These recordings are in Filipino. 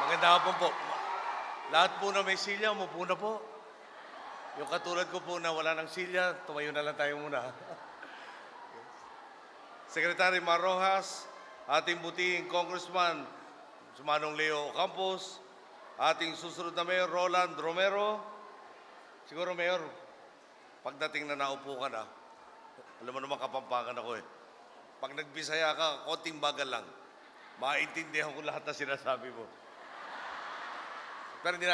Magandang hapon po. Lahat po na may silya, umupo na po. Yung katulad ko po na wala ng silya, tumayo na lang tayo muna. Secretary Mar Rojas, ating butihing Congressman Manong Leo Campos, ating susunod na Mayor Roland Romero. Siguro Mayor, pagdating na naupo ka na, alam mo naman Kapampangan ako eh. Pag nagbisaya ka, konting bagal lang. Maintindihan ko lahat na sinasabi mo. Pero hindi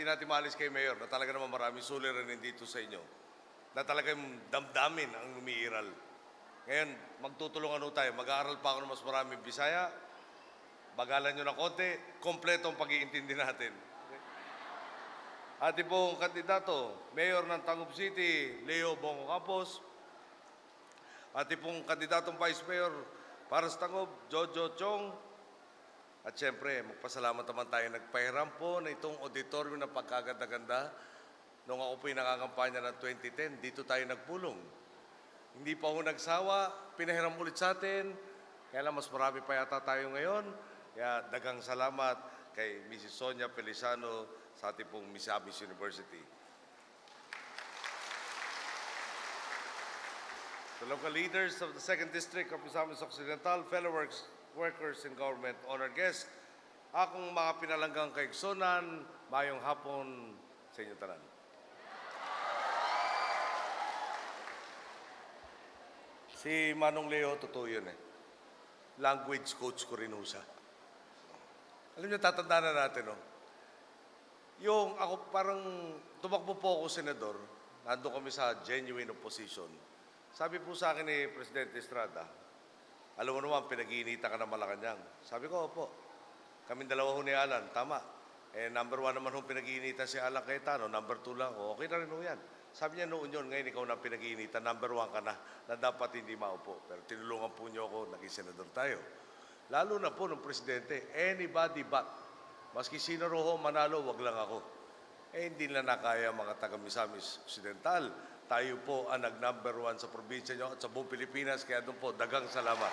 natin maalis kay Mayor na talaga naman maraming suliranin dito sa inyo. Na talagang damdamin ang umiiral. Ngayon, magtutulungan tayo. Mag-aaral pa ako ng mas maraming Bisaya. Bagalan nyo ng konti. Kompleto ang pag-iintindi natin. Ating pong kandidato, Mayor ng Tangub City, Leo Bongo Campos. Ating pong kandidatong Vice Mayor para sa Tangub, Jojo Chong. At siyempre, magpasalamat naman tayo. Nagpahiram po na itong auditorium na pagkaganda-ganda. Nung ako po'y nakakampanya ng 2010, dito tayo nagpulong. Hindi pa ako nagsawa, pinahiram ulit sa atin. Kaya lang, mas marami pa yata tayo ngayon. Kaya dagang salamat kay Mrs. Sonia Felizano sa ating pong Misamis University. The local leaders of the 2nd District of Misamis Occidental, fellow workers in government, honored guests, akong mga pinalanggang kaigsunan, mayong hapon sa inyo tanan. Si Manong Leo, totoo yun eh. Language coach ko rin ho siya. Alam niyo, tatandaan na natin, no? Yung ako parang tumakbo po ako senador, nandun kami sa genuine opposition. Sabi po sa akin ni Presidente Estrada, alam mo naman, pinag-iinita ka ng Malacanang. Sabi ko, opo. Kaming dalawa ho ni Alan, tama. Number 1 naman ho pinag-iinita si Alan Cayetano, number 2 lang ho. Okay na rin ho yan. Sabi niya noon yun, ngayon ikaw na pinag-iinita, number 1 ka na dapat hindi maupo. Pero tinulungan po niyo ako, naging senador tayo. Lalo na po ng Presidente, anybody but. Maski sino ho manalo, wag lang ako. Hindi na nakaya mga taga-Misamis Occidental. Tayo po ang nag-number 1 sa probinsya nyo at sa buong Pilipinas. Kaya doon po, dagang salamat.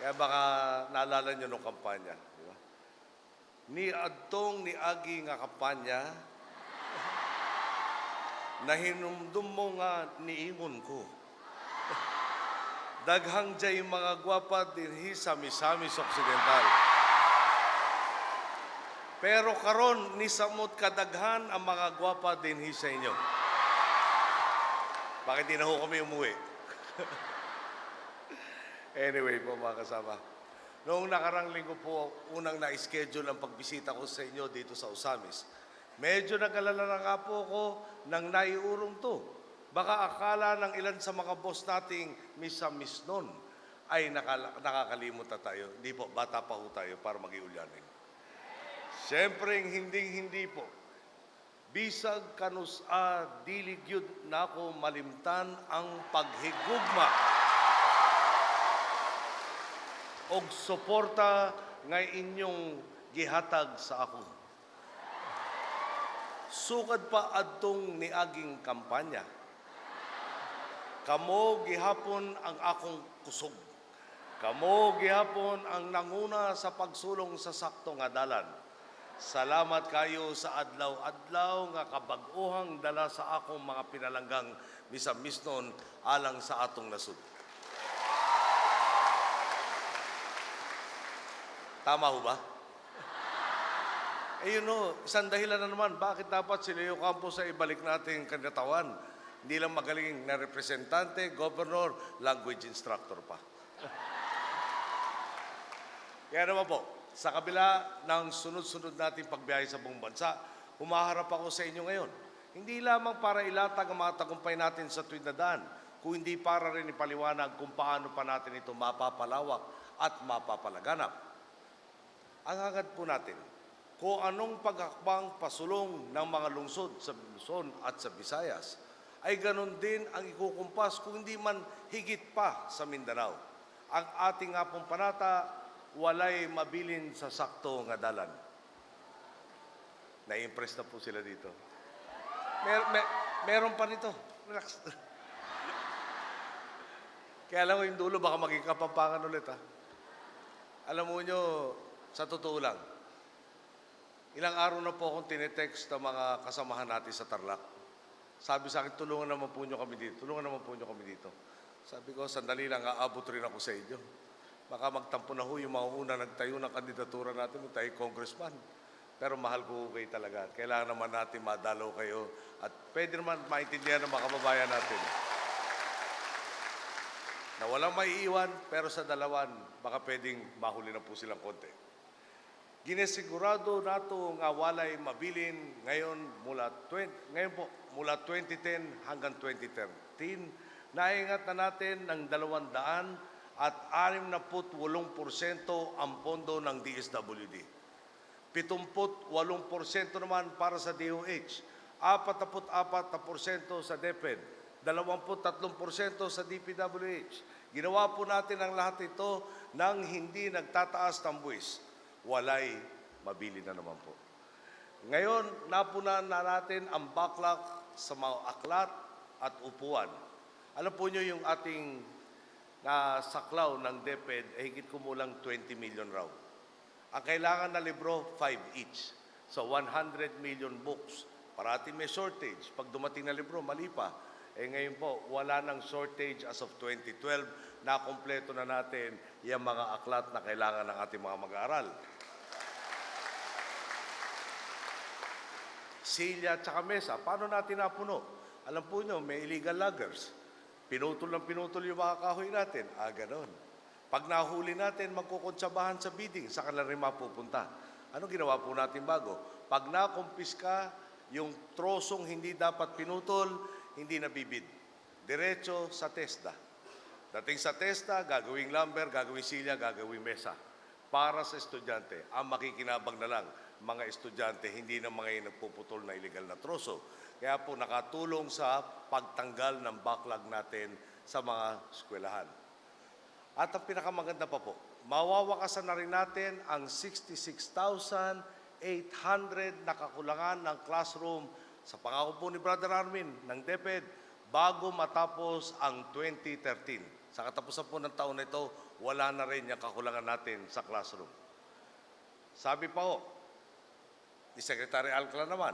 Kaya baka naalala nyo nung kampanya. Di ba? Ni adtong ni agi nga kampanya, nahinumdum mo nga niingon ko. Daghang jay mga gwapa dinhi sa Misamis Occidental. Pero karon ni samot kadaghan ang mga gwapa dinhi sa inyo. Bakit di na ho kami umuwi? Anyway po mga kasama. Noong nakarang linggo po, unang na-schedule ang pagbisita ko sa inyo dito sa Osamis. Medyo nag-alala na nga po ako nang naiurong to. Baka akala ng ilan sa mga boss nating misamis nun ay nakakalimot na tayo. Hindi po, bata pa ho tayo para mag-iulyanin. Siyempre, hindi po. Bisag kanus diligyud na ako malimtan ang paghigugma og suporta nga inyong gihatag sa ako. Sukad pa adtong niaging kampanya. Kamo gihapon ang akong kusog. Kamo gihapon ang nanguna sa pagsulong sa sakto nga dalan. Salamat kayo sa adlaw-adlaw nga kabag-ohang dala sa akong mga pinalanggang misamisnon alang sa atong nasud. Tama ho ba? Isang dahilan na naman, bakit dapat si Leo Campos ay ibalik natin kanatawan? Hindi lang magaling na representante, governor, language instructor pa. Kaya naman po, sa kabila ng sunod-sunod nating pagbiyahe sa buong bansa, humaharap ako sa inyo ngayon. Hindi lamang para ilatag ang mga tagumpay natin sa tuwid na daan, kung hindi para rin ipaliwanag kung paano pa natin ito mapapalawak at mapapalaganap. Ang hangad po natin, kung anong paghakbang pasulong ng mga lungsod sa Luzon at sa Visayas, ay ganun din ang ikukumpas kung hindi man higit pa sa Mindanao. Ang ating nga pong panata, walay mabilin sa sakto nga dalan. Na-impress na po sila dito. Meron pa nito. Relax. Kaya alam mo yung dulo, baka maging Kapampangan ulit ha. Alam mo nyo, sa totoo lang, ilang araw na po akong tinetext ng mga kasamahan natin sa Tarlac. Sabi sa akin, tulungan naman po nyo kami dito. Tulungan naman po nyo kami dito. Sabi ko, sandali lang, aabot rin ako sa inyo. Baka magtampo na ho yung mga una nagtayo ng kandidatura natin, tayo congressman. Pero mahal ko kayo talaga. Kailangan naman natin madalaw kayo. At pwede naman maintindihan ng mga kababayan natin na walang maiiwan, pero sa dalawan, baka pwedeng mahuli na po silang konti. Ginesigurado nato nga walay mabilin ngayon po, mula 2010 hanggang 2013, naingat na natin ng 200 at 68% ang pondo ng DSWD. 78% naman para sa DOH, 44% sa DepEd, 23% sa DPWH. Ginawa po natin ang lahat ito nang hindi nagtataas ng buwis. Walay mabili na naman po. Ngayon, napunan na natin ang backlog sa mga aklat at upuan. Alam po nyo yung ating saklaw ng DepEd, higit kumulang 20 million raw. Ang kailangan na libro, 5 each. So 100 million books. Parati may shortage. Pag dumating na libro, mali pa. Ngayon po, wala nang shortage as of 2012. Nakompleto na natin yung mga aklat na kailangan ng ating mga mag-aaral. Silya at saka mesa, paano natin napuno? Alam po nyo, may illegal loggers. Pinutol yung mga kahoy natin. Ganon. Pag nahuli natin, magkukonsyabahan sa bidding, sa kanila rin mapupunta. Ano ginawa po natin bago? Pag nakumpiska, yung trosong hindi dapat pinutol, hindi nabibid. Diretso sa TESDA. Dating sa TESDA, gagawing lumber, gagawing silya, gagawing mesa. Para sa estudyante, ang makikinabang na lang, mga estudyante, hindi na mga nagpuputol na illegal na troso. Kaya po nakatulong sa pagtanggal ng backlog natin sa mga eskwelahan. At ang pinakamaganda pa po, mawawakasan na rin natin ang 66,800 na kakulangan ng classroom sa pangako po ni Brother Armin ng DepEd bago matapos ang 2013. Sa katapusan po ng taon na ito, wala na rin yung kakulangan natin sa classroom. Sabi pa ho, ni Secretary Alcala naman,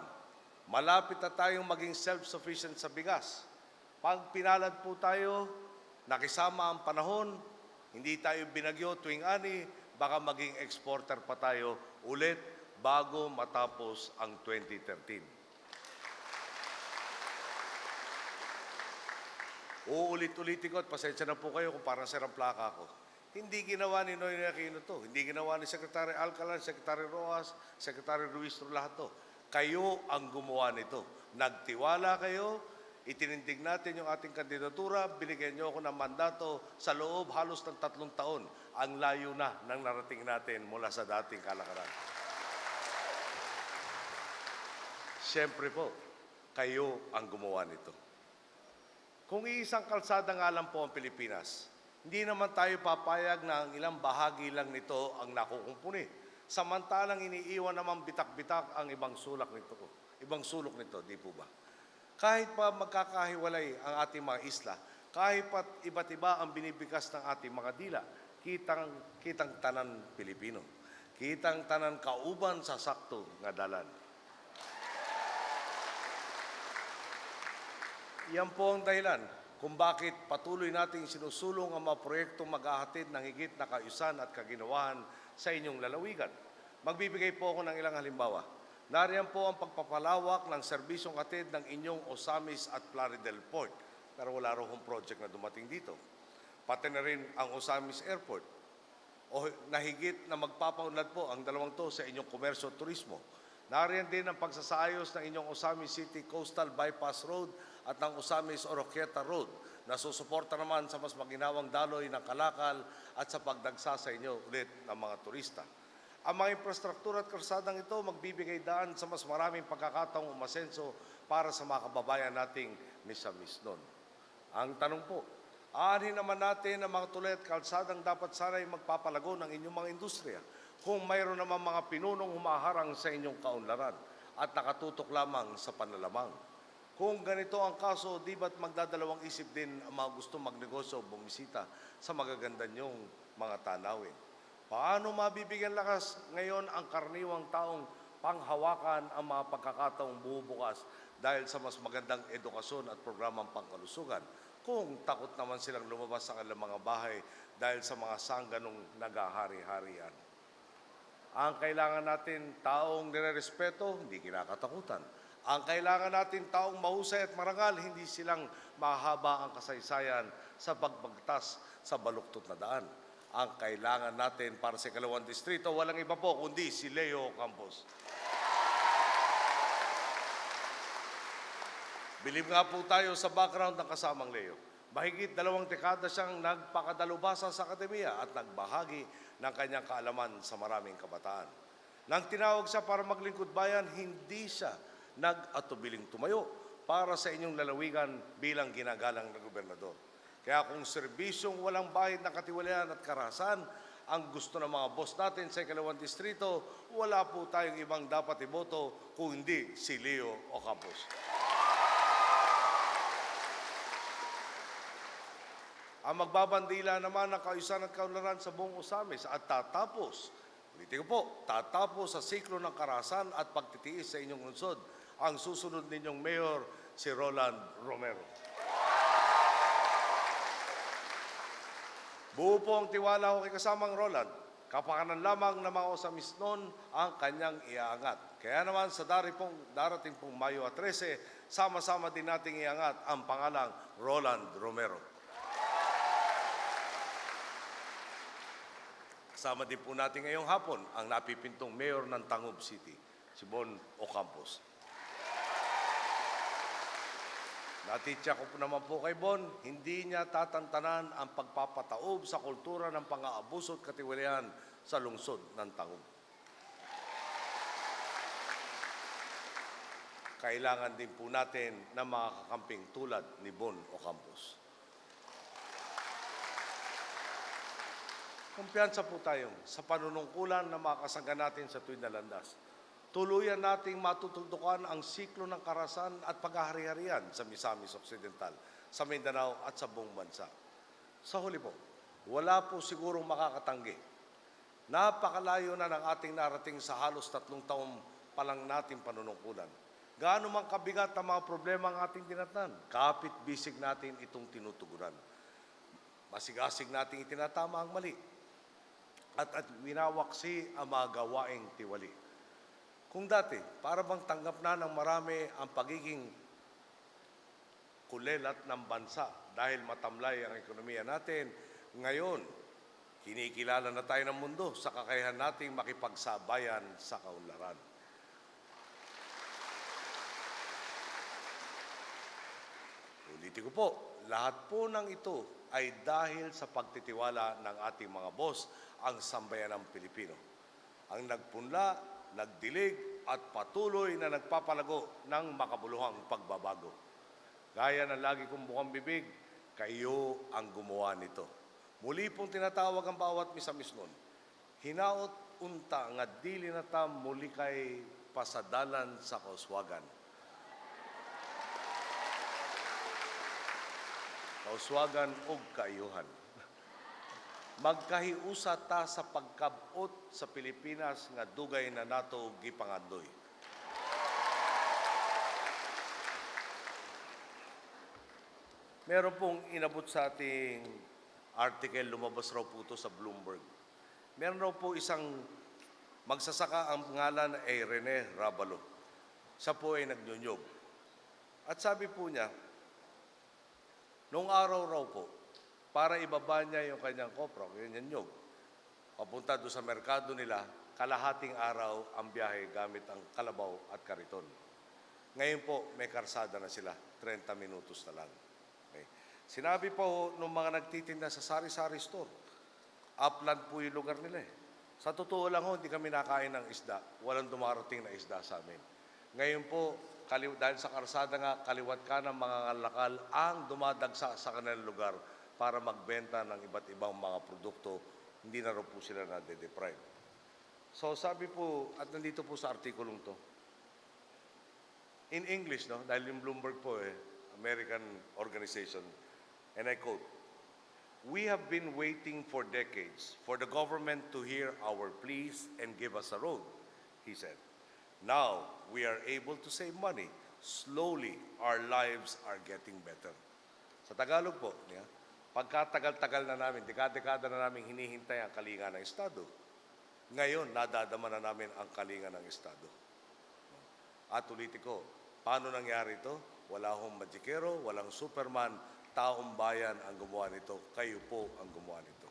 malapit na tayong maging self-sufficient sa bigas. Pag pinalad po tayo, nakisama ang panahon, hindi tayo binagyo tuwing ani, baka maging exporter pa tayo ulit bago matapos ang 2013. Uulit-ulitin ko at pasensya na po kayo kung parang serang plaka ko. Hindi ginawa ni Noy Aquino to. Hindi ginawa ni Secretary Alcala, Secretary Rojas, Secretary Ruiz, lahat to. Kayo ang gumawa nito. Nagtiwala kayo, itinindig natin yung ating kandidatura, binigyan niyo ako ng mandato sa loob halos ng 3 taon. Ang layo na ng narating natin mula sa dating kalakaran. Siyempre po, kayo ang gumawa nito. Kung iisang kalsada nga lang po ang Pilipinas, hindi naman tayo papayag na ang ilang bahagi lang nito ang nakukumpuni. Samantalang iniiwan naman bitak-bitak ang ibang sulok nito, di po ba? Kahit pa magkakahiwalay ang ating mga isla, kahit pa iba't iba ang binibigkas ng ating mga dila, kitang tanan Pilipino. Kitang tanan kauban sa sakto nga dalan. Yan po ang dahilan kung bakit patuloy nating sinusulong ang mga proyektong mag-ahatid ng higit na kaayusan at kaginawahan sa inyong lalawigan. Magbibigay po ako ng ilang halimbawa. Nariyan po ang pagpapalawak ng serbisyong hatid ng inyong Osamis at Plaridel Port. Pero wala raw hong project na dumating dito. Pati na rin ang Osamis Airport. O nahigit na magpapaunlad po ang dalawang to sa inyong komersyo at turismo. Nariyan din ang pagsasaayos ng inyong Osamis City Coastal Bypass Road at ng Osamis Oroquieta Road na susuporta naman sa mas maginawang daloy ng kalakal at sa pagdagsa sa inyo ulit ng mga turista. Ang mga infrastruktura at kalsadang ito magbibigay daan sa mas maraming pagkakataong umasenso para sa mga kababayan nating misamis nun. Ang tanong po, aanhin naman natin ang mga tulay at kalsadang dapat sana'y magpapalago ng inyong mga industriya kung mayroon naman mga pinunong humaharang sa inyong kaunlaran at nakatutok lamang sa panlalamang. Kung ganito ang kaso, di ba't magdadalawang isip din ang mga gusto magnegosyo o bumisita sa magaganda niyong mga tanawin? Paano mabibigyan lakas ngayon ang karaniwang taong panghawakan ang mga pagkakataong bubukas dahil sa mas magandang edukasyon at programang pangkalusugan kung takot naman silang lumabas sa kanilang mga bahay dahil sa mga sangganong nagahari-harian? Ang kailangan natin taong nirerespeto, hindi kinakatakutan. Ang kailangan natin taong mahusay at marangal, hindi silang mahaba ang kasaysayan sa pagbagtas sa baluktot na daan. Ang kailangan natin para sa ikalawang distrito, walang iba po kundi si Leo Campos. Bilib nga po tayo sa background ng kasamang Leo. Mahigit 2 dekada siyang nagpakadalubhasa sa akademiya at nagbahagi ng kanyang kaalaman sa maraming kabataan. Nang tinawag siya para maglingkod bayan, hindi siya nag-atubiling tumayo para sa inyong lalawigan bilang ginagalang na gobernador. Kaya kung serbisyong walang bahid ng katiwalian at karahasan ang gusto ng mga boss natin sa ikalawang distrito, wala po tayong ibang dapat iboto kung hindi si Leo Campos. Ang magbabandila naman ng kaayusan at kaunlaran sa buong Osamis at tatapos, ulitin ko po, tatapos sa siklo ng karahasan at pagtitiis sa inyong lungsod, ang susunod ninyong mayor, si Roland Romero. Buo po ang tiwala ko kay kasamang Roland. Kapakanan lamang ng mga Osamis noon ang kanyang iaangat. Kaya naman sa darating pong Mayo 13, sama-sama din nating iangat ang pangalang Roland Romero. Kasama din po natin ngayong hapon ang napipintong mayor ng Tangub City, si Bon Ocampos. Natitya ko po naman po kay Bon, hindi niya tatantanan ang pagpapataob sa kultura ng pang-aabuso at katiwalian sa lungsod ng Tangub. Kailangan din po natin ng mga kakamping tulad ni Bon Ocampos. Kumpiyansa po tayo sa panunungkulan ng mga kasangga natin sa tuwid na landas. Tuluyan nating matutuldukan ang siklo ng karahasan at paghahari-harian sa Misamis Occidental, sa Mindanao at sa buong bansa. Sa huli po, wala po sigurong makakatanggi. Napakalayo na ng ating narating sa halos 3 taong pa lang nating panunungkulan. Gaano man kabigat ang mga problema ang ating tinatnan, kapit-bisig natin itong tinutugunan. Masigasig nating itinatama ang mali at winawaksi ang mga gawaing tiwali. Kung dati, para bang tanggap na ng marami ang pagiging kulelat ng bansa dahil matamlay ang ekonomiya natin, ngayon, kinikilala na tayo ng mundo sa kakayahan nating makipagsabayan sa kaunlaran. Ulitin ko po, lahat po ng ito ay dahil sa pagtitiwala ng ating mga boss, ang sambayanang Pilipino. Ang nagpunla, nagdilig at patuloy na nagpapalago ng makabuluhang pagbabago. Gaya ng lagi kong bukang bibig, kayo ang gumawa nito. Muli pong tinatawag ang bawat Misamis nun. Hinaot unta nga dili na ta muli kay pasadalan sa kauswagan. Kauswagan og kaayuhan. Magkahiusa ta sa pagkabot sa Pilipinas nga dugay na nato gipangandoy. Meron pong inabot sa ating article, lumabas raw po ito sa Bloomberg. Meron raw po isang magsasaka, ang pangalan ay Rene Rabalo. Siya po ay nagnyunyog. At sabi po niya, noong araw raw po, para ibaba niya yung kanyang kopra, yung nyug, papunta doon sa merkado nila, kalahating araw ang biyahe gamit ang kalabaw at kariton. Ngayon po, may karsada na sila, 30 minutos na lang. Okay. Sinabi po nung mga nagtitinda sa sari-sari store, upland po yung lugar nila eh. Sa totoo lang ho, hindi kami nakain ng isda. Walang dumarating na isda sa amin. Ngayon po, dahil sa karsada nga, kaliwat ka ng mga lakal ang dumadagsa sa kanilang lugar para magbenta ng iba't ibang mga produkto, hindi na raw po sila nade-deprive. So sabi po, at nandito po sa artikulong to, in English, no, dahil yung Bloomberg po American organization, and I quote, We have been waiting for decades for the government to hear our pleas and give us a road, he said. Now we are able to save money. Slowly, our lives are getting better. Sa Tagalog po, pagkatagal-tagal na namin, dekada-dekada na namin hinihintay ang kalinga ng Estado. Ngayon, nadadama na namin ang kalinga ng Estado. At ulitin ko, paano nangyari ito? Wala hong magikero, walang Superman, taong bayan ang gumawa nito. Kayo po ang gumawa nito.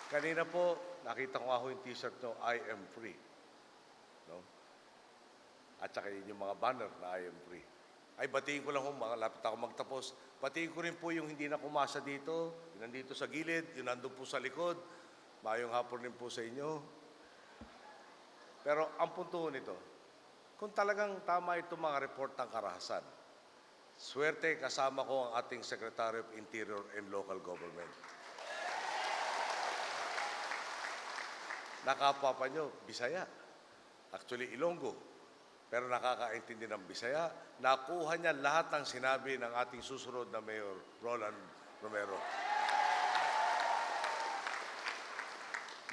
Kanina po, nakita ko nga ho yung t-shirt nyo, I am free. No? At saka yun yung mga banner na I am free. Ay, batiin ko lang ho, malapit ako magtapos. Batiin ko rin po yung hindi na kumasa dito, yung nandito sa gilid, yung nandun po sa likod. Mayong hapon rin po sa inyo. Pero ang punto nito, kung talagang tama itong mga report ng karahasan, swerte kasama ko ang ating Secretary of Interior and Local Government. Nakapapa nyo, Bisaya. Actually, Ilonggo. Pero nakakaintindi ng Bisaya. Nakuha niya lahat ng sinabi ng ating susunod na Mayor, Roland Romero.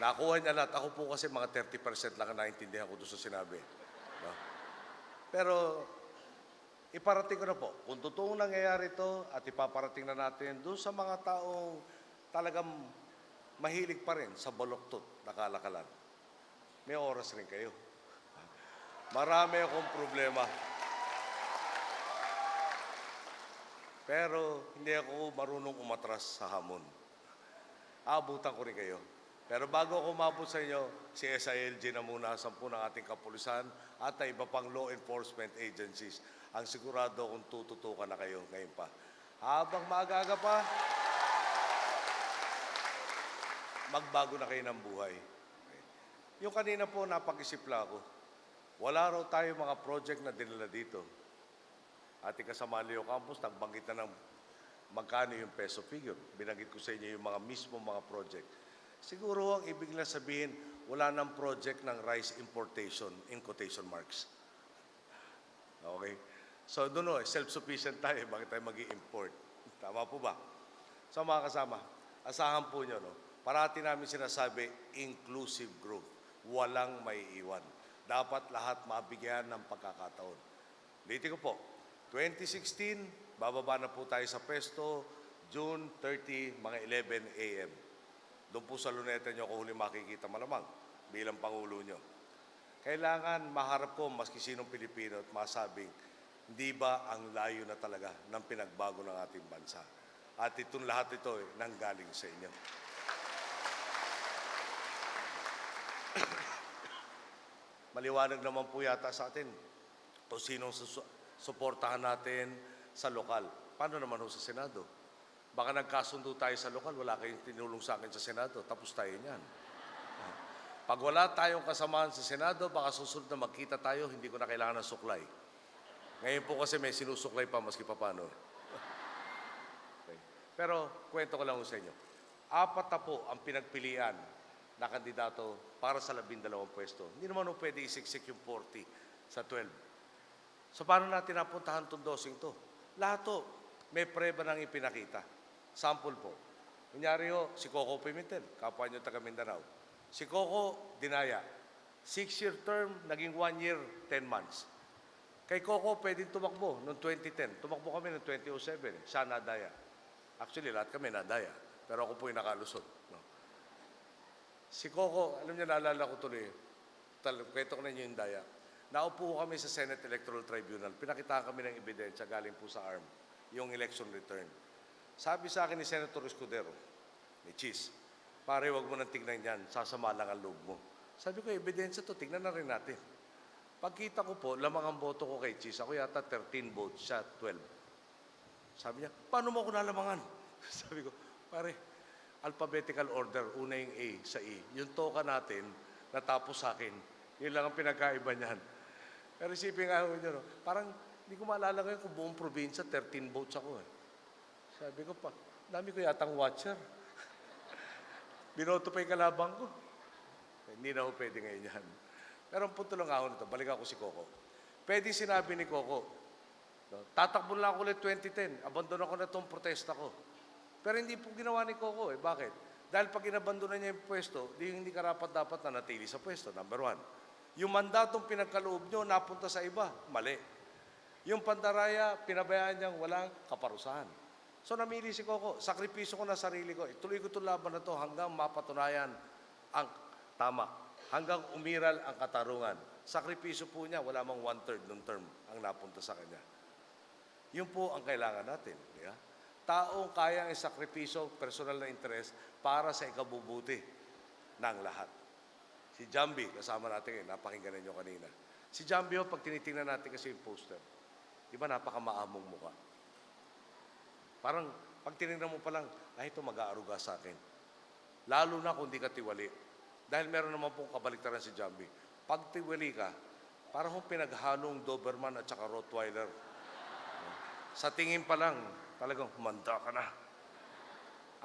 Nakuha niya lahat. Ako po kasi mga 30% lang ang naintindihan ko doon sa sinabi. No? Pero, iparating ko na po. Kung totoong nangyayari ito at ipaparating na natin doon sa mga taong talagang mahilig pa rin sa baloktot na kalakalan. May oras rin kayo. Marami akong problema. Pero hindi ako marunong umatras sa hamon. Aabutan ko rin kayo. Pero bago ako umabot sa inyo, si SILG na muna, 10 ng ating kapulisan at iba pang law enforcement agencies. Ang sigurado kung tututukan na kayo ngayon pa. Habang maaga pa, magbago na kayo ng buhay. Yung kanina po, napag-isip lang ako. Wala raw tayo mga project na dinala dito. Ating kasama Leo Campos, nagbanggit na ng magkano yung peso figure. Binanggit ko sa inyo yung mga mismo mga project. Siguro ang ibig lang sabihin, wala nang project ng rice importation in quotation marks. Okay? So doon self-sufficient tayo, bakit tayo mag-i-import? Tama po ba? So mga kasama, asahan po nyo, no? Parati namin sinasabi, inclusive growth. Walang may iwan. Dapat lahat mabigyan ng pagkakataon. Ulitin ko po, 2016, bababa na po tayo sa pwesto, June 30, mga 11 a.m. Doon po sa luneta nyo ako huli makikita malamang bilang Pangulo nyo. Kailangan maharap ko maski sinong Pilipino at masabing, hindi ba ang layo na talaga ng pinagbago ng ating bansa? At itong lahat ito nanggaling sa inyo. Maliwanag naman po yata sa atin kung sinong suportahan natin sa lokal. Paano naman ho sa Senado? Baka nagkasundo tayo sa lokal, wala kayong tinulong sa akin sa Senado, tapos tayo niyan. Pag wala tayong kasamahan sa Senado, baka susunod na magkita tayo, hindi ko na kailangan ng suklay. Ngayon po kasi may sinusuklay pa, maski pa paano. Okay. Pero kwento ko lang sa inyo. 4 na po ang pinagpilian na kandidato para sa 12 pwesto. Hindi naman pwede isiksik yung 40 sa 12. So paano natin napuntahan itong dosing to? Lahat to, may preba nang ipinakita. Sample po. Kunyari si Coco Pimentel, kapwa nyo taga Mindanao. Si Coco, dinaya. 6-year term, naging 1 year, 10 months. Kay Coco, pwedeng tumakbo noong 2010. Tumakbo kami noong 2007. Siya nadaya. Actually, lahat kami nadaya. Pero ako po yung nakalusot. No? Si Coco, alam niyo, naalala ko tuloy, kwento ko na niyo yung daya. Naupo kami sa Senate Electoral Tribunal. Pinakitaan kami ng ebidensya galing po sa ARM, yung election return. Sabi sa akin ni Senator Escudero, ni Cheese, pare, wag mo nang tignan yan, sasama lang ang loob mo. Sabi ko, ebidensya to, tignan na rin natin. Pagkita ko po, lamang ang boto ko kay Cheese. Ako yata 13 votes, siya 12. Sabi niya, paano mo ako nalamangan? Sabi ko, pare, alphabetical order, una yung A sa E. Yung toka natin, natapos sa akin. Yun lang ang pinagkaiba niyan. Pero isipin nga nyo, no? Parang hindi ko maalala ngayon kung buong probinsya, 13 votes ako. Sabi ko pa, dami ko yatang watcher. Binoto pa yung kalabang ko. Hindi na ako pwede ngayon yan. Pero ang punto lang ako nito, balik ako si Coco. Pwede sinabi ni Coco, No? Tatakbo lang ako ulit 2010. Abandono ko na itong protesta ko. Pero hindi po ginawa ni Coco eh. Bakit? Dahil pag inabandona niya yung pwesto, hindi karapat-dapat na natili sa pwesto. Number one. Yung mandatong pinagkaloob nyo, napunta sa iba. Mali. Yung pandaraya, pinabayaan niyang walang kaparusahan. So namili si Coco. Sakripiso ko na sarili ko. Ituloy ko itong laban na to hanggang mapatunayan ang tama. Hanggang umiral ang katarungan. Sakripiso po niya, wala mang one-third ng term ang napunta sa kanya. Yun po ang kailangan natin. Di ba? Taong kayang isakripiso, personal na interest para sa ikabubuti ng lahat. Si Jambi, kasama natin ngayon, napakinggan ninyo kanina. Si Jambi, pag tinitingnan natin kasi yung poster, di ba napakamaamong mukha? Parang, pag tinignan mo pa lang, ay ito mag-aaruga sa akin. Lalo na kung di ka tiwali. Dahil meron naman pong kabaliktaran si Jambi. Pag tiwali ka, parang pinaghalong Doberman at saka Rottweiler. Sa tingin pa lang, talagang humanda ka na.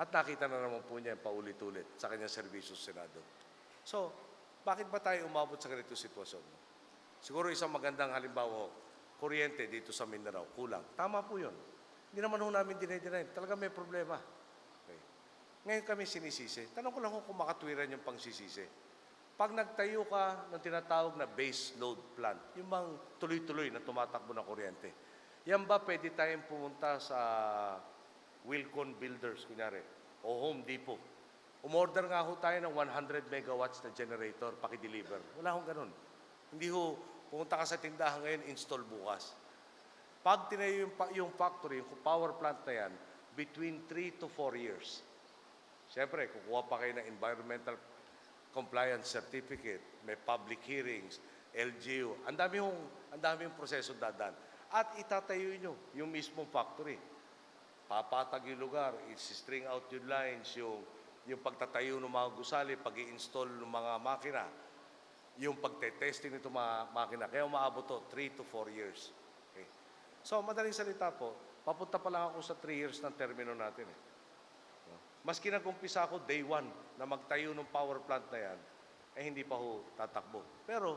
At nakita na naman po niya paulit-ulit sa kanyang serbisyo sa Senado. So, bakit ba tayo umabot sa ganitong sitwasyon? Siguro isang magandang halimbawa, kuryente dito sa Mindanao, kulang. Tama po yun. Hindi naman ho namin dinay-deny. Talaga may problema. Okay. Ngayon kami sinisisi. Tanong ko lang kung makatwiran yung pangsisisi. Pag nagtayo ka ng tinatawag na base load plant, yung bang tuloy-tuloy na tumatakbo ng kuryente, yan ba pwede tayong pumunta sa Wilcon Builders, kunyari, o Home Depot? Umorder nga ho tayo ng 100 megawatts na generator, paki-deliver. Wala hong ganun. Hindi ho, pumunta ka sa tindahan ngayon, install bukas. Pag tinayo yung factory, yung power plant na yan, between 3 to 4 years. Siyempre, kukuha pa kayo ng environmental compliance certificate, may public hearings, LGU. Ang dami yung proseso dadaan. At itatayo nyo yung mismong factory. Papatag yung lugar, isi-string out yung lines, yung pagtatayo ng mga gusali, pag-i-install ng mga makina, yung pagte-testing nito mga makina. Kaya umaabot to 3 to 4 years. Okay. So, madaling salita po, papunta pa lang ako sa 3 years ng termino natin. Maski nag-umpisa ako day 1 na magtayo ng power plant na yan, hindi pa ho tatakbo. Pero,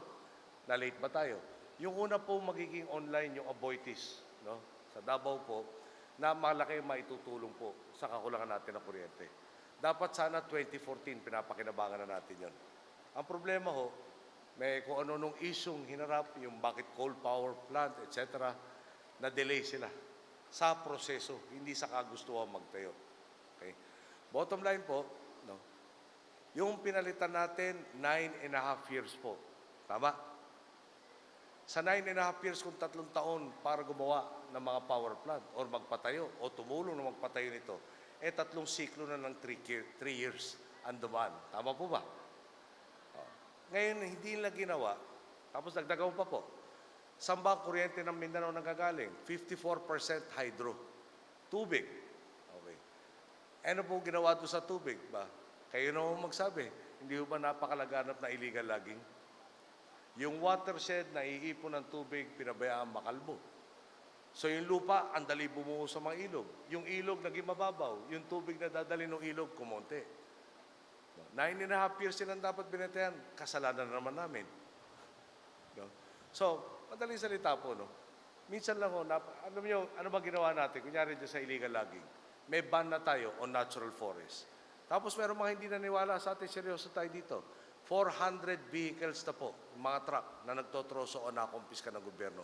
na-late ba tayo? Yung una po magiging online yung Aboitiz, no? Sa Davao po, na malaki maitutulong po sa kakulangan natin ng kuryente. Dapat sana 2014, pinapakinabangan na natin yon. Ang problema ho, may kung ano nung isyong hinarap, yung bakit coal power plant, etc., na-delay sila sa proseso, hindi sa kagustuhan magtayo. Okay? Bottom line po, no? Yung pinalitan natin, 9.5 years po. Tama? Sa 9.5 years kung 3 taon para gumawa ng mga power plant or magpatayo o tumulong na magpatayo nito, 3 siklo na ng 3 years ang dumaan. Tama po ba? Ngayon, hindi nila ginawa. Tapos nagdagaw pa po. Saan ba ang kuryente ng Mindanao nanggagaling? 54% hydro. Tubig. Okay. Ano po ginawa doon sa tubig ba? Kayo naman magsabi. Hindi ba napakalaganap na illegal logging? Yung watershed na iipon ng tubig, pinabayaan makalbo. So yung lupa, ang dali bumuho sa mga ilog. Yung ilog naging mababaw. Yung tubig na dadali ng ilog, kumonte. 9.5 years silang dapat binatayan. Kasalanan na naman namin. No? So, madaling salita po, no? Minsan lang, alam niyo, ano ba ginawa natin? Kunyari dyan sa illegal logging. May ban na tayo on natural forest. Tapos meron mga hindi naniwala sa atin, seryoso tayo dito. 400 vehicles na po, mga truck na nagtotroso o nakumpiska ng gobyerno.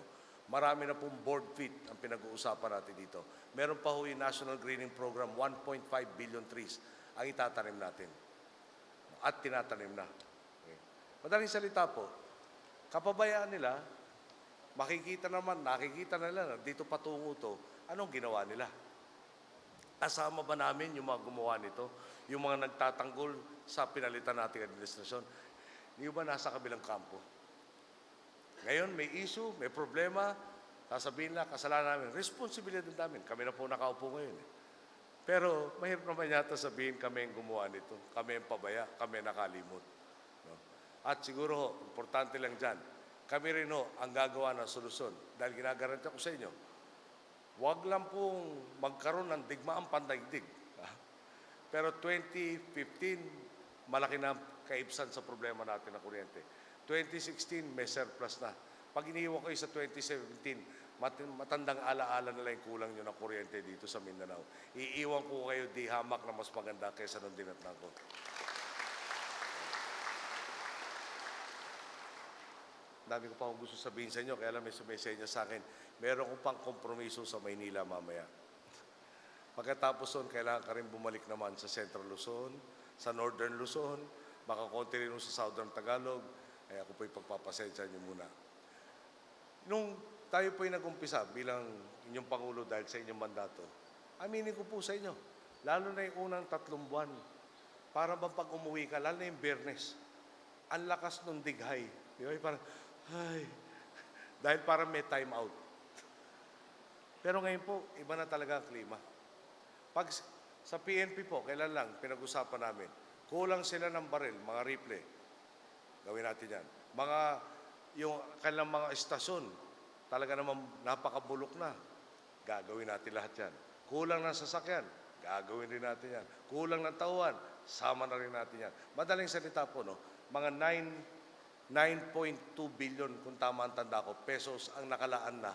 Marami na pong board feet ang pinag-uusapan natin dito. Meron pa ho yung National Greening Program, 1.5 billion trees ang itatanim natin. At tinatanim na. Okay. Madaling salita po, kapabayaan nila, nakikita nila na dito patungo to, anong ginawa nila? Kasama ba namin yung mga gumawa nito? Yung mga nagtatanggol sa pinalitan nating administrasyon? Hindi ba nasa kabilang kampo? Ngayon, may issue, may problema, sasabihin lang, kasalanan namin. Responsibilidad namin. Kami na po nakaupo ngayon. Pero mahirap naman yata sabihin kami ang gumawa nito. Kami ang pabaya, kami ang nakalimot. No? At siguro ho, importante lang dyan, kami rin ho ang gagawa ng solusyon. Dahil ginagaranti ko sa inyo, huwag lang pong magkaroon ng digmaang pandaigdig. Pero 2015, malaki na kaibsan sa problema natin ng kuryente. 2016, may surplus na. Pag iniwan kayo sa 2017, matandang alaala na lang yung kulang nyo ng kuryente dito sa Mindanao. Iiwan ko kayo di hamak na mas maganda kaysa nung dinatnan ko. Dami ko pa akong gusto sabihin sa inyo, kaya lang may sumesenya sa akin. Meron ko pang kompromiso sa Maynila mamaya. Pagkatapos nun, kailangan ka rin bumalik naman sa Central Luzon, sa Northern Luzon, baka konti rin sa Southern Tagalog, ay ako po'y pagpapasensya niyo muna. Nung tayo po'y nag-umpisa bilang inyong Pangulo dahil sa inyong mandato, aminin ko po sa inyo, lalo na yung unang 3 buwan, para bang pag umuwi ka, lalo na yung Biyernes, ang lakas nung dighay. Di ba? Parang, ay, dahil parang may time out. Pero ngayon po, iba na talaga ang klima. Pag sa PNP po, kailan lang, pinag-usapan namin, kulang sila ng baril, mga rifle. Gawin natin yan. Yung kanilang mga estasyon, talaga namang napakabulok na. Gagawin natin lahat yan. Kulang ng sasakyan, gagawin rin natin yan. Kulang ng tauhan, sama na rin natin yan. Madaling salita po, no? Mga 9.2 billion, kung tama ang tanda ko, pesos ang nakalaan na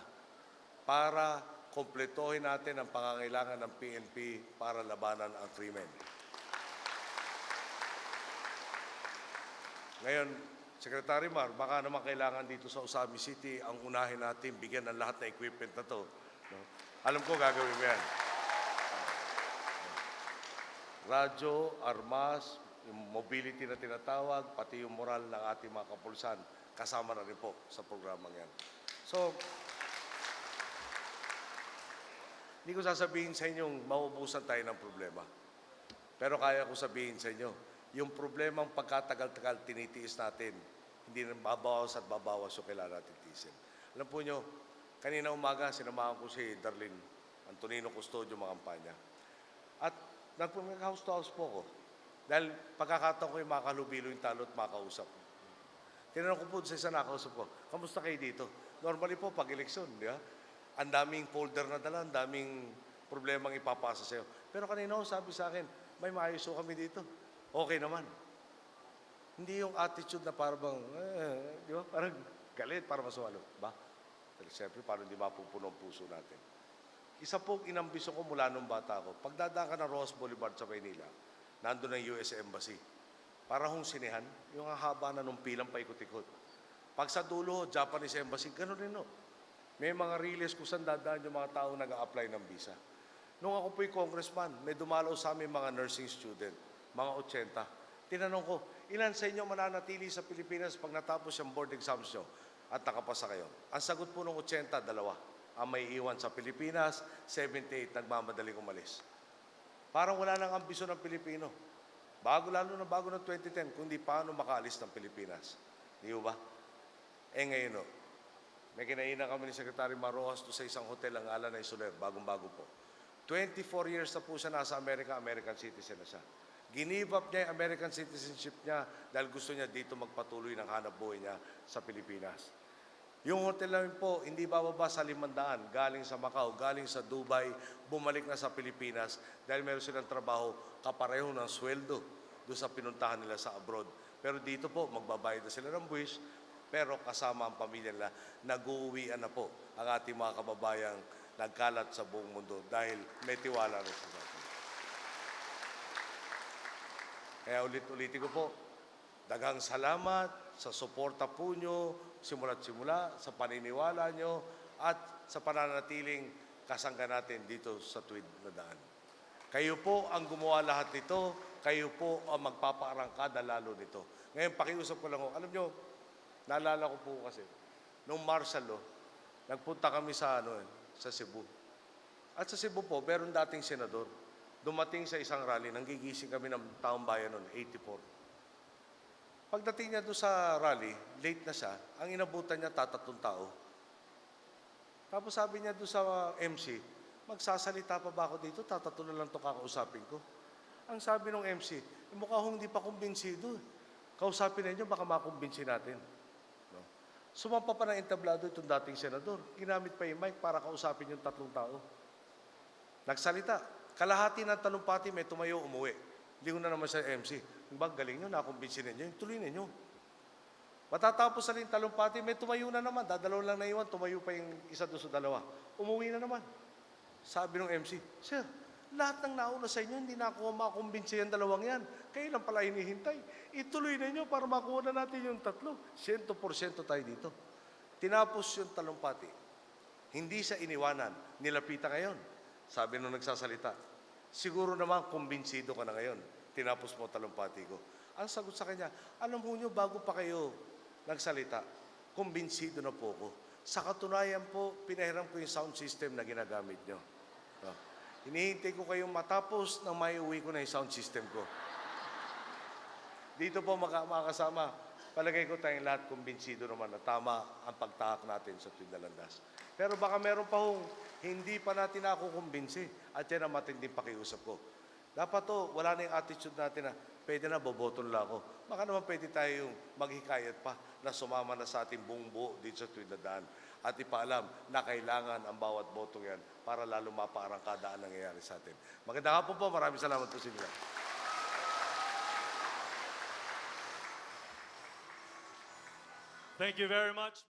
para kompletohin natin ang pangangailangan ng PNP para labanan ang krimen. Ngayon, Secretary Mar, baka naman kailangan dito sa Usami City ang unahin natin, bigyan ng lahat ng equipment na to. No? Alam ko gagawin mo yan. Radyo, armas, yung mobility na tinatawag, pati yung moral ng ating mga kapulisan, kasama na rin po sa programang yan. So, hindi ko sasabihin sa inyong mauubusan tayo ng problema. Pero kaya ko sabihin sa inyo, yung problemang pagkatagal-tagal tinitiis natin, hindi na babawas at babawas yung kailangan natin tiisin. Alam po nyo, kanina umaga, sinamahan ko si Darlene Antonino Custodio makampanya. At nag-house to house po ko. Dahil pagkakataon ko yung makalubilo yung talo at makausap. Tinanong ko po sa isa nakausap ko, kamusta kayo dito? Normally po, pag eleksyon, di ba? Ang daming folder na dala, ang daming problemang ipapasa sa'yo. Pero kanina sabi sa akin, may maayos kami dito. Okay naman. Hindi yung attitude na parang, di ba? Parang galit, para masumalo. Ba? Siyempre, parang di mapupuno ang puso natin. Isa po inambisyon ko mula nung bata ko. Pagdadaan ka ng Ross Boulevard sa Maynila, nandun ang US Embassy. Para hong sinehan, yung haba na nung pilang paikot-ikot. Pag sa dulo, Japanese Embassy, gano'n rin no. May mga release kung saan dadaan yung mga tao nag-a-apply ng visa. Nung ako po'y congressman, may dumalaw sa amin mga nursing student, mga 80. Tinanong ko, ilan sa inyo mananatili sa Pilipinas pag natapos yung board exams nyo at nakapasa kayo? Ang sagot po ng 80, 2. Ang may iwan sa Pilipinas, 78 nagmamadaling umalis. Parang wala nang ambisyon ng Pilipino. Lalo ng 2010, kundi paano makaalis ng Pilipinas. Di ba? Ngayon no, may kinainan kami ni Secretary Marojas sa isang hotel ang ngalan na Soler, bagong-bago po. 24 years na po siya nasa Amerika, American citizen na siya. Give up niya yung American citizenship niya dahil gusto niya dito magpatuloy ng hanap buhay niya sa Pilipinas. Yung hotel namin po, hindi bababa sa 500, galing sa Macau, galing sa Dubai, bumalik na sa Pilipinas dahil meron silang trabaho kapareho ng sweldo doon sa pinuntahan nila sa abroad. Pero dito po, magbabayad na sila ng buwis, pero kasama ang pamilya nila, nag-uuwian na po ang ating mga kababayang nagkalat sa buong mundo dahil may tiwala rin sa atin. Kaya ulit-ulitin ko po, daghang salamat sa suporta po nyo, simula't simula, sa paniniwala nyo, at sa pananatiling kasangga natin dito sa tuwid na daan. Kayo po ang gumawa lahat nito, kayo po ang magpapaarangkada lalo nito. Ngayon, pakiusap ko lang ho, alam nyo, naalala ko po kasi, nung martial law, nagpunta kami sa Cebu. At sa Cebu po, meron dating senador. Dumating sa isang rally, nanggigising kami ng taong bayan noon, 84. Pagdating niya doon sa rally, late na siya, ang inabutan niya 3 tao. Tapos sabi niya doon sa MC, magsasalita pa ba ako dito? 3 na lang ito kakausapin ko. Ang sabi ng MC, mukha hong hindi pa kumbinsido. Kausapin ninyo, baka makumbinsi natin. No? Sumampa pa ng entablado itong dating senador. Ginamit pa yung mic para kausapin yung 3 tao. Nagsalita. Kalahati ng talumpati may tumayo, umuwi. Hindi ko na naman sa MC. Yung galing nyo, nakumbinsi ninyo, tuloy ninyo. Matatapos na rin talumpati, may tumayo na naman. Dadalaw lang na iwan, tumayo pa yung isa doon sa dalawa. Umuwi na naman. Sabi ng MC, Sir, lahat ng nauna sa inyo, hindi na ako makumbinsi yung dalawang yan. Kayo lang pala hinihintay. Ituloy na nyo para makuha na natin yung tatlo. 100% tayo dito. Tinapos yung talumpati. Hindi sa iniwanan, nilapitan ngayon. Sabi nung nagsasalita, siguro naman kumbinsido ka na ngayon. Tinapos mo talumpati ko. Ang sagot sa kanya, alam mo nyo, bago pa kayo nagsalita, kumbinsido na po ko. Sa katunayan po, pinahiram ko yung sound system na ginagamit nyo. Hinihintay ko kayong matapos nang maiuwi ko na yung sound system ko. Dito po makakasama, palagay ko tayong lahat kumbinsido naman na tama ang pagtahak natin sa tuwid na landas. Pero baka meron pa hong hindi pa natin nakukumbinsi at yan ang matinding pakiusap ko. Dapat to, wala na yung attitude natin na pwede na, boboto lang ako. Baka naman pwede tayong maghikayat pa na sumama na sa ating buong buo dito sa tuwid na daan at ipaalam na kailangan ang bawat botong yan para lalo mapaarangkada ang nangyayari sa atin. Magandang hapon po. Maraming salamat po sa inyo. Thank you very much.